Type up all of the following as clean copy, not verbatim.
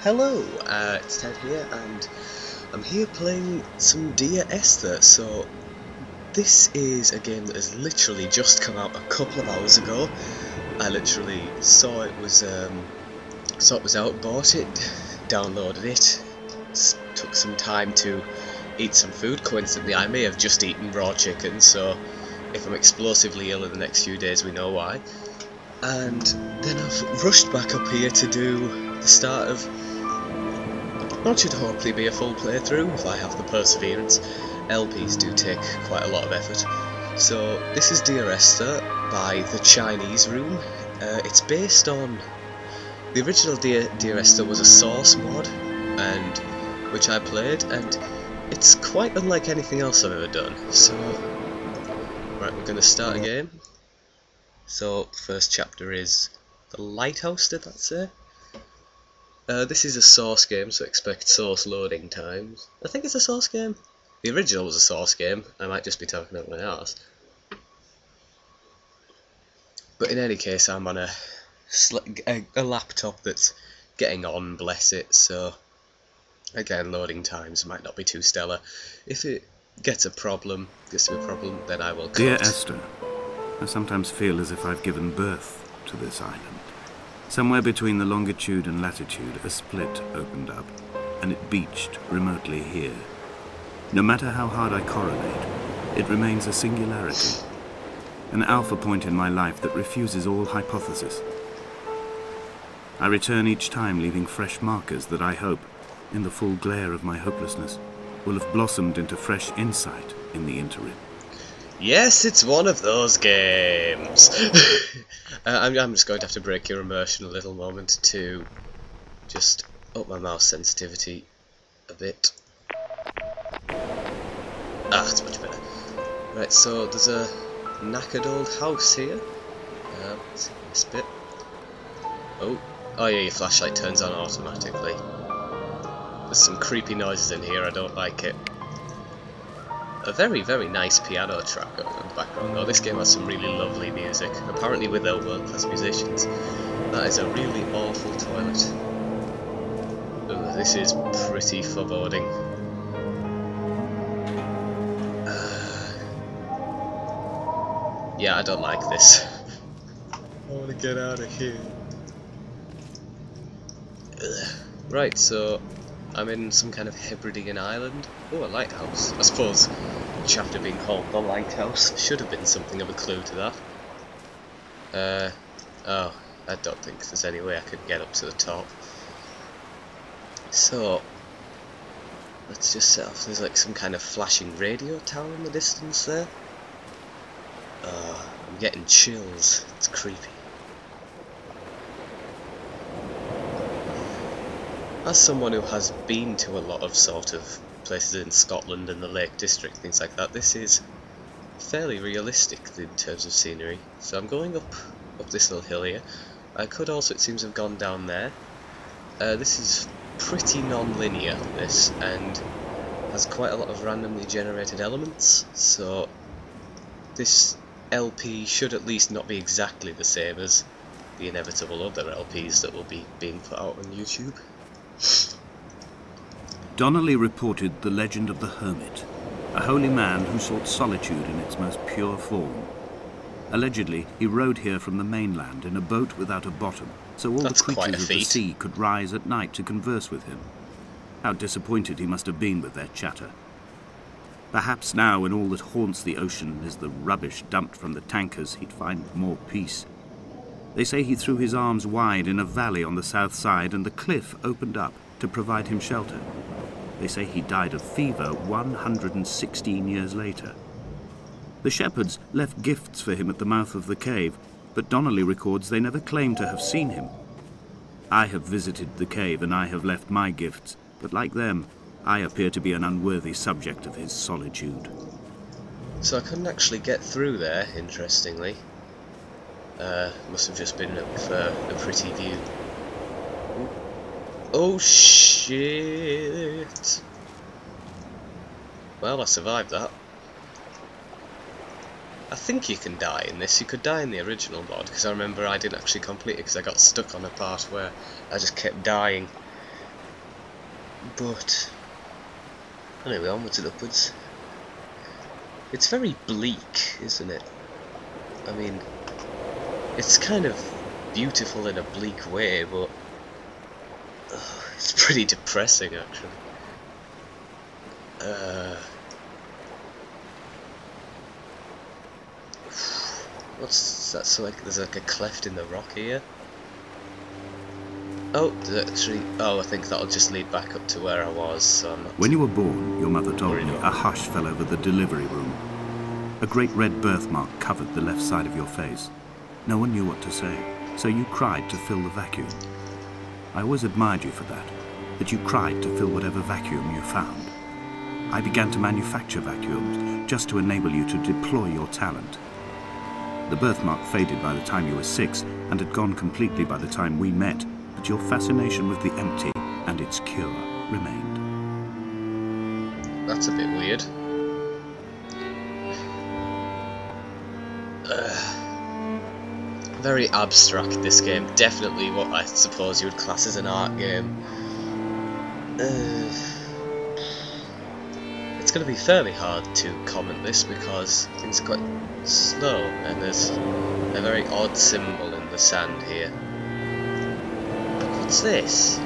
Hello, it's Ted here, and I'm here playing some Dear Esther. So this is a game that has literally just come out a couple of hours ago. I literally saw it was out, bought it, downloaded it, took some time to eat some food. Coincidentally, I may have just eaten raw chicken, so if I'm explosively ill in the next few days, we know why. And then I've rushed back up here to do the start of what should hopefully be a full playthrough if I have the perseverance. LPs do take quite a lot of effort. So this is Dear Esther by the Chinese Room. It's based on the original Dear Esther was a Source mod, and which I played, and it's quite unlike anything else I've ever done. So right, we're going to start a game. So first chapter is the lighthouse. Did that say? This is a Source game, so expect Source loading times. I think it's a Source game. The original was a Source game. I might just be talking out my arse. But in any case, I'm on a laptop that's getting on, bless it, so again, loading times might not be too stellar. If it gets to be a problem, then I will cut. Dear Esther, I sometimes feel as if I've given birth to this island. Somewhere between the longitude and latitude, a split opened up, and it beached remotely here. No matter how hard I correlate, it remains a singularity, an alpha point in my life that refuses all hypothesis. I return each time leaving fresh markers that I hope, in the full glare of my hopelessness, will have blossomed into fresh insight in the interim. Yes, it's one of those games. I'm just going to have to break your immersion a little moment to just up my mouse sensitivity a bit. Ah, it's much better. Right, so there's a knackered old house here. Let's see this bit. Oh yeah, your flashlight turns on automatically. There's some creepy noises in here, I don't like it. A very, very nice piano track going on in the background though. This game has some really lovely music, apparently with their world-class musicians. That is a really awful toilet. Ooh, this is pretty foreboding. Yeah, I don't like this. I want to get out of here. Right, so I'm in some kind of Hebridean island. Oh, a lighthouse. I suppose the chapter being called The Lighthouse should have been something of a clue to that. Oh, I don't think there's any way I could get up to the top. So, let's just set off. There's like some kind of flashing radio tower in the distance there. I'm getting chills. It's creepy. As someone who has been to a lot of sort of places in Scotland and the Lake District, things like that, this is fairly realistic in terms of scenery. So I'm going up this little hill here. I could also, it seems, have gone down there. This is pretty non-linear, this, and has quite a lot of randomly generated elements, so this LP should at least not be exactly the same as the inevitable other LPs that will be being put out on YouTube. Donnelly reported the legend of the hermit, a holy man who sought solitude in its most pure form. Allegedly, he rode here from the mainland in a boat without a bottom, so all the creatures of the sea could rise at night to converse with him. How disappointed he must have been with their chatter. Perhaps now, when all that haunts the ocean is the rubbish dumped from the tankers, he'd find more peace. They say he threw his arms wide in a valley on the south side, and the cliff opened up to provide him shelter. They say he died of fever 116 years later. The shepherds left gifts for him at the mouth of the cave, but Donnelly records they never claimed to have seen him. I have visited the cave and I have left my gifts, but like them, I appear to be an unworthy subject of his solitude. So I couldn't actually get through there, interestingly. Must have just been a pretty view. Oh shit! Well, I survived that. I think you can die in this. You could die in the original mod, because I remember I didn't actually complete it because I got stuck on a part where I just kept dying. But anyway, onwards and upwards. It's very bleak, isn't it? I mean, it's kind of beautiful in a bleak way, but it's pretty depressing actually. What's that? So like, there's like a cleft in the rock here. Oh, actually, I think that'll just lead back up to where I was, so I'm not... When you were born, your mother told me, a hush fell over the delivery room. A great red birthmark covered the left side of your face. No one knew what to say, so you cried to fill the vacuum. I always admired you for that you cried to fill whatever vacuum you found. I began to manufacture vacuums just to enable you to deploy your talent. The birthmark faded by the time you were 6 and had gone completely by the time we met, but your fascination with the empty and its cure remained. That's a bit weird. Very abstract, this game. Definitely what I suppose you would class as an art game. It's going to be fairly hard to comment this because things are quite slow and there's a very odd symbol in the sand here. What's this?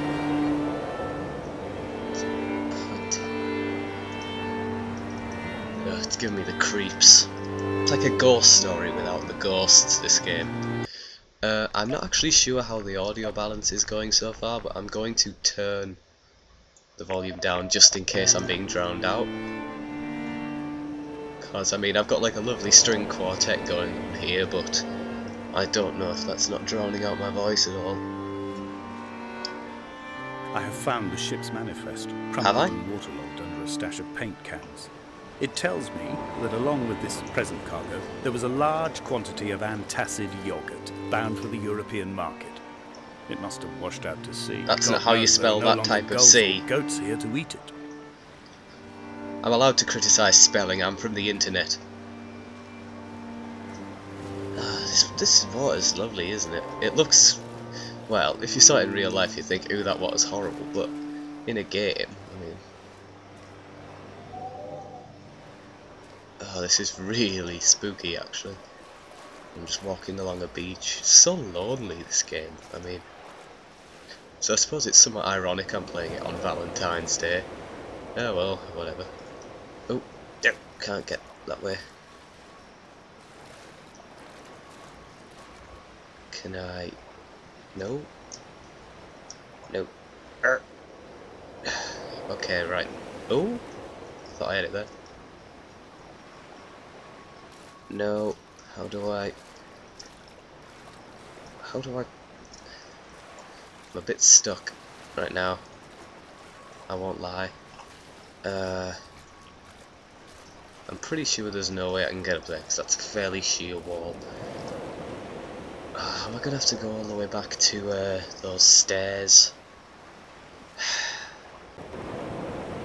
It's giving me the creeps. It's like a ghost story without the ghosts, this game. I'm not actually sure how the audio balance is going so far, but I'm going to turn the volume down just in case I'm being drowned out. Because, I mean, I've got like a lovely string quartet going on here, but I don't know if that's not drowning out my voice at all. I have found the ship's manifest, crumpled and waterlogged under a stash of paint cans. It tells me that along with this present cargo, there was a large quantity of antacid yogurt bound for the European market. It must have washed out to sea. That's not how you spell that type of sea. Goats here to eat it. I'm allowed to criticise spelling, I'm from the internet. This water's lovely, isn't it? It looks... Well, if you saw it in real life you'd think, ooh, that water's horrible, but in a game, I mean... Oh, this is really spooky, actually. I'm just walking along a beach. It's so lonely, this game, I mean... So I suppose it's somewhat ironic I'm playing it on Valentine's Day. Oh well, whatever. Oh, no, can't get that way. Can I... No? No. Okay, right. Oh! Thought I had it there. No. How do I... I'm a bit stuck right now. I won't lie. I'm pretty sure there's no way I can get up there, because that's a fairly sheer wall. Am I gonna have to go all the way back to those stairs?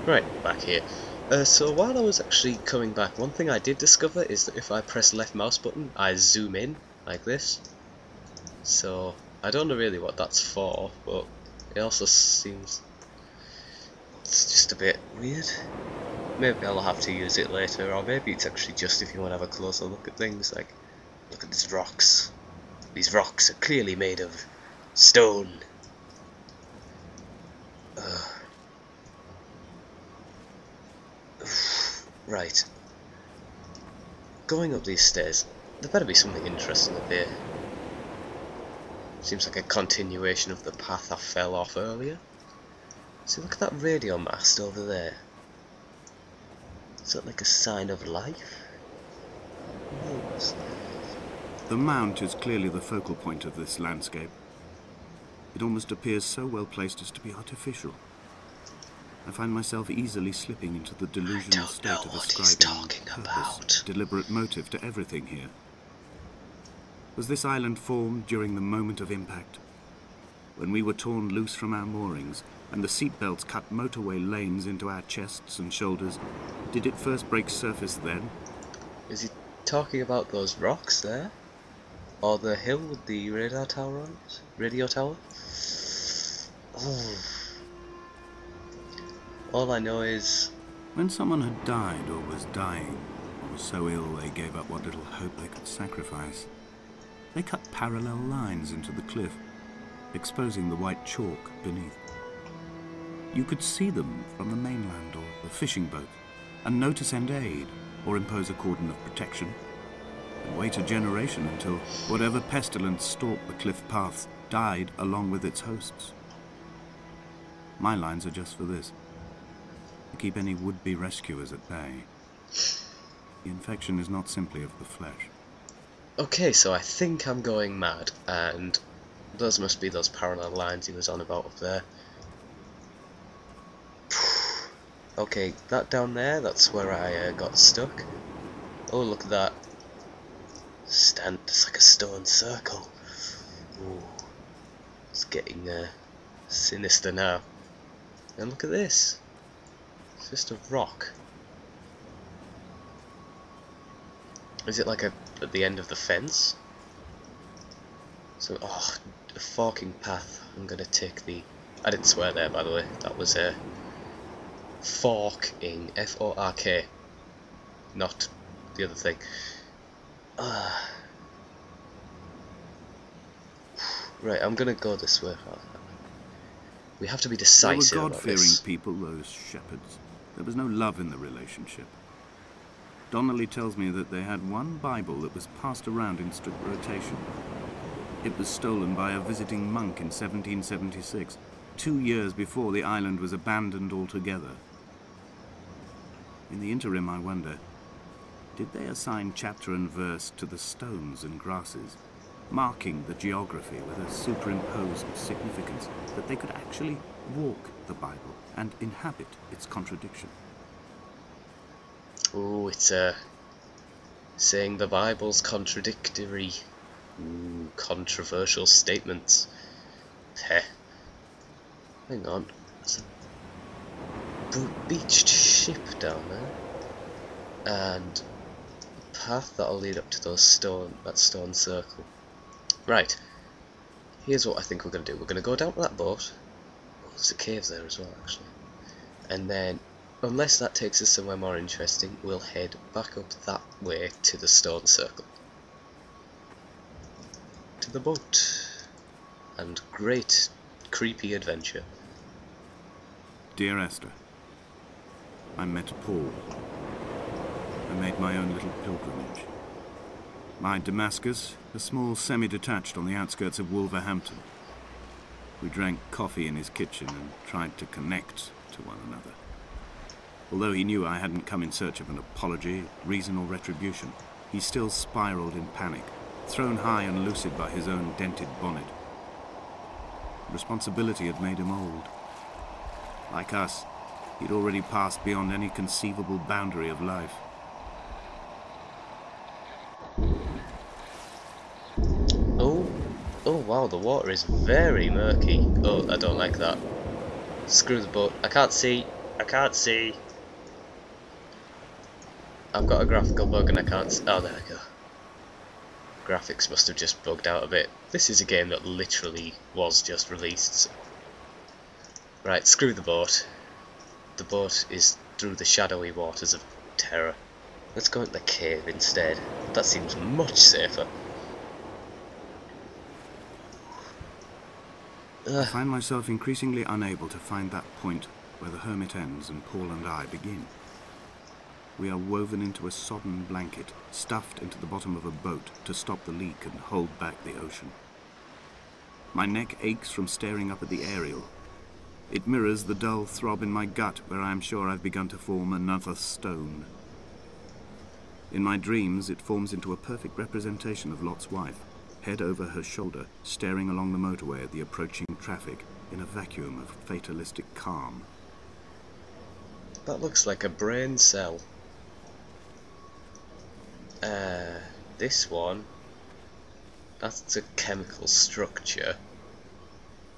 Right, back here. So while I was actually coming back, one thing I did discover is that if I press left mouse button, I zoom in, like this. So, I don't know really what that's for, but it also seems... it's just a bit weird. Maybe I'll have to use it later, or maybe it's actually just if you want to have a closer look at things, like, look at these rocks. These rocks are clearly made of stone. Right. Going up these stairs, there better be something interesting up here. Seems like a continuation of the path I fell off earlier. See, look at that radio mast over there. Is that like a sign of life? The mount is clearly the focal point of this landscape. It almost appears so well placed as to be artificial. I find myself easily slipping into the delusional state of ascribing purpose, deliberate motive to everything here. Was this island formed during the moment of impact? When we were torn loose from our moorings, and the seatbelts cut motorway lanes into our chests and shoulders, did it first break surface then? Is he talking about those rocks there? Or the hill with the radar tower on it? Radio tower? Oh. All I know is... When someone had died or was dying, or was so ill they gave up what little hope they could sacrifice, they cut parallel lines into the cliff, exposing the white chalk beneath. You could see them from the mainland or the fishing boat, and know to send aid or impose a cordon of protection, and wait a generation until whatever pestilence stalked the cliff paths died along with its hosts. My lines are just for this, to keep any would-be rescuers at bay. The infection is not simply of the flesh. Okay, so I think I'm going mad, and those must be those parallel lines he was on about up there. Okay, that down there, that's where I got stuck. Oh, look at that. It's like a stone circle. Ooh, it's getting sinister now. And look at this. It's just a rock. Is it like at the end of the fence? So, oh, a forking path. I'm gonna take the... I didn't swear there, by the way. That was a forking, F-O-R-K. Not the other thing. Right, I'm gonna go this way. We have to be decisive They were about God-fearing this. people, those shepherds. There was no love in the relationship. Donnelly tells me that they had one Bible that was passed around in strict rotation. It was stolen by a visiting monk in 1776, 2 years before the island was abandoned altogether. In the interim, I wonder, did they assign chapter and verse to the stones and grasses, marking the geography with a superimposed significance that they could actually walk the Bible and inhabit its contradiction? Ooh, it's saying the Bible's contradictory. Ooh, controversial statements. Heh. Hang on. There's a beached ship down there. And a path that'll lead up to that stone circle. Right. Here's what I think we're going to do. We're going to go down to that boat. Oh, there's a cave there as well, actually. And then, unless that takes us somewhere more interesting, we'll head back up that way to the stone circle. To the boat. And great, creepy adventure. Dear Esther, I met Paul. I made my own little pilgrimage. My Damascus, a small semi-detached on the outskirts of Wolverhampton. We drank coffee in his kitchen and tried to connect to one another. Although he knew I hadn't come in search of an apology, reason or retribution, he still spiraled in panic, thrown high and lucid by his own dented bonnet. Responsibility had made him old. Like us, he'd already passed beyond any conceivable boundary of life. Oh wow, the water is very murky. Oh, I don't like that. Screw the boat. I can't see. I can't see. I've got a graphical bug and I can't see. Oh, there we go. Graphics must have just bugged out a bit. This is a game that literally was just released. So. Right, screw the boat. The boat is through the shadowy waters of terror. Let's go into the cave instead. That seems much safer. I find myself increasingly unable to find that point where the hermit ends and Paul and I begin. We are woven into a sodden blanket, stuffed into the bottom of a boat to stop the leak and hold back the ocean. My neck aches from staring up at the aerial. It mirrors the dull throb in my gut where I am sure I've begun to form another stone. In my dreams, it forms into a perfect representation of Lot's wife, head over her shoulder, staring along the motorway at the approaching traffic in a vacuum of fatalistic calm. That looks like a brain cell. This one, that's a chemical structure.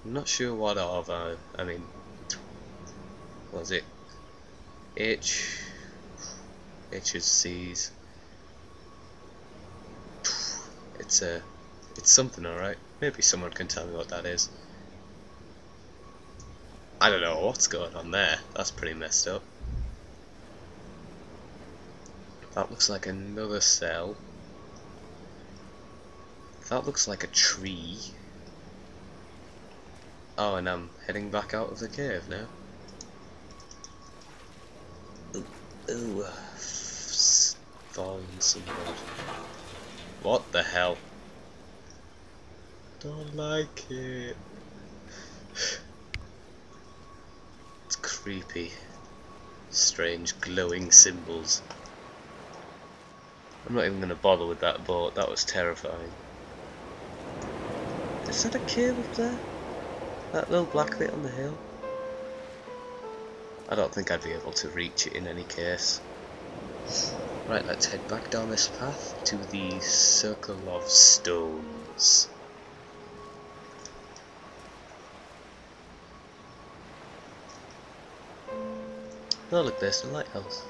I'm not sure what of. I mean, what was it? H is C's. It's something, alright. Maybe someone can tell me what that is. I don't know what's going on there. That's pretty messed up. That looks like another cell. That looks like a tree. Oh, and I'm heading back out of the cave now. Ooh, fallen somewhat. What the hell? Don't like it. It's creepy. Strange glowing symbols. I'm not even going to bother with that boat. That was terrifying. Is that a cave up there? That little black bit on the hill? I don't think I'd be able to reach it in any case. Right, let's head back down this path to the Circle of Stones. Oh look, there's the lighthouse.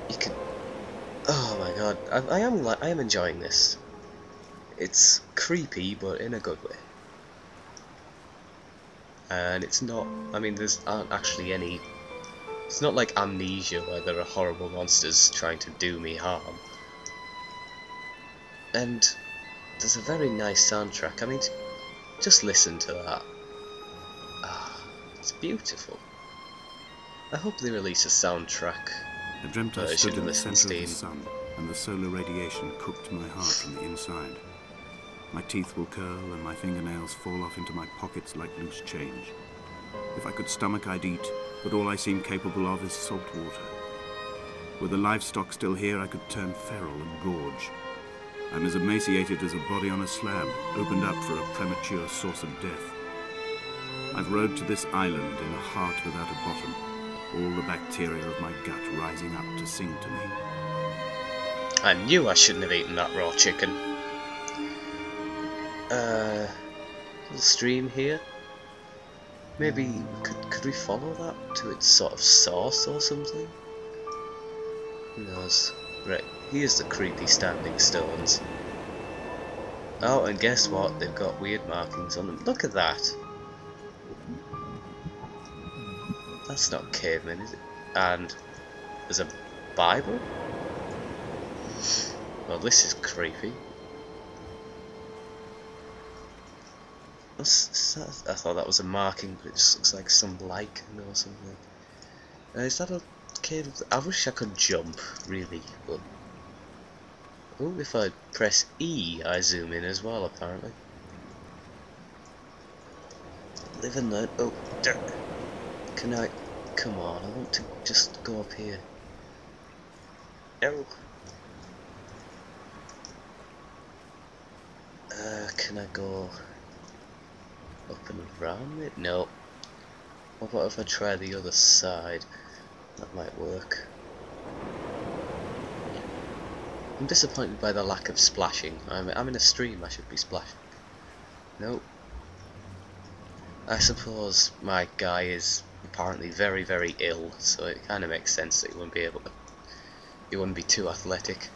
You can... Oh my god, I am enjoying this. It's creepy, but in a good way. And it's not, I mean, aren't actually any, it's not like Amnesia where there are horrible monsters trying to do me harm. And there's a very nice soundtrack. I mean, just listen to that. Ah, it's beautiful. I hope they release a soundtrack I dreamt I stood in the version centre of Steam. the sun, and the solar radiation cooked my heart from the inside. My teeth will curl, and my fingernails fall off into my pockets like loose change. If I could stomach, I'd eat, but all I seem capable of is salt water. Were the livestock still here, I could turn feral and gorge. I'm as emaciated as a body on a slab, opened up for a premature source of death. I've rowed to this island in a heart without a bottom, all the bacteria of my gut rising up to sing to me. I knew I shouldn't have eaten that raw chicken. Little stream here. Maybe could we follow that to its sort of source or something? Who knows? Right, here's the creepy standing stones. Oh, and guess what? They've got weird markings on them. Look at that. That's not cavemen, is it? And there's a Bible? Well, this is creepy. I thought that was a marking, but it just looks like some lichen or something. Is that a cave? I wish I could jump, really, but... Oh, if I press E, I zoom in as well, apparently. Live and learn. Oh, can I... Come on, I want to just go up here. No. Can I go up and around it? No. What about if I try the other side? That might work. I'm disappointed by the lack of splashing. I'm in a stream, I should be splashing. Nope. I suppose my guy is apparently very, very ill, so it kind of makes sense that he wouldn't be able to. He wouldn't be too athletic.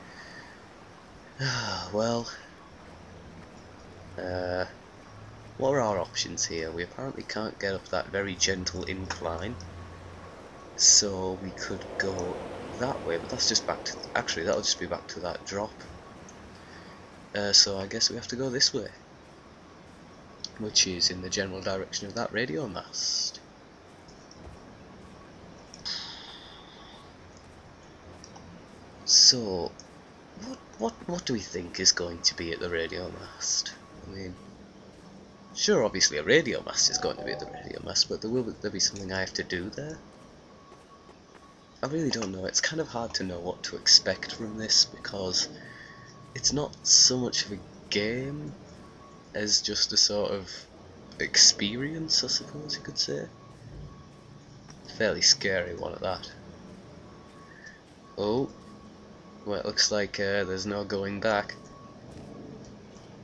Well, what are our options here? We apparently can't get up that very gentle incline, so we could go that way, but that's just back to, actually that'll just be back to that drop. So I guess we have to go this way, which is in the general direction of that radio mast. So what do we think is going to be at the radio mast? I mean, sure, obviously a radio mast is going to be at the radio mast, but will there be something I have to do there? I really don't know. It's kind of hard to know what to expect from this, because it's not so much of a game as just a sort of experience, I suppose you could say. Fairly scary one at that. Oh, well, it looks like there's no going back.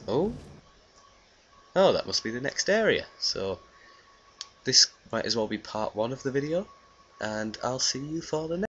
Oh, that must be the next area. So this might as well be part 1 of the video, and I'll see you for the next.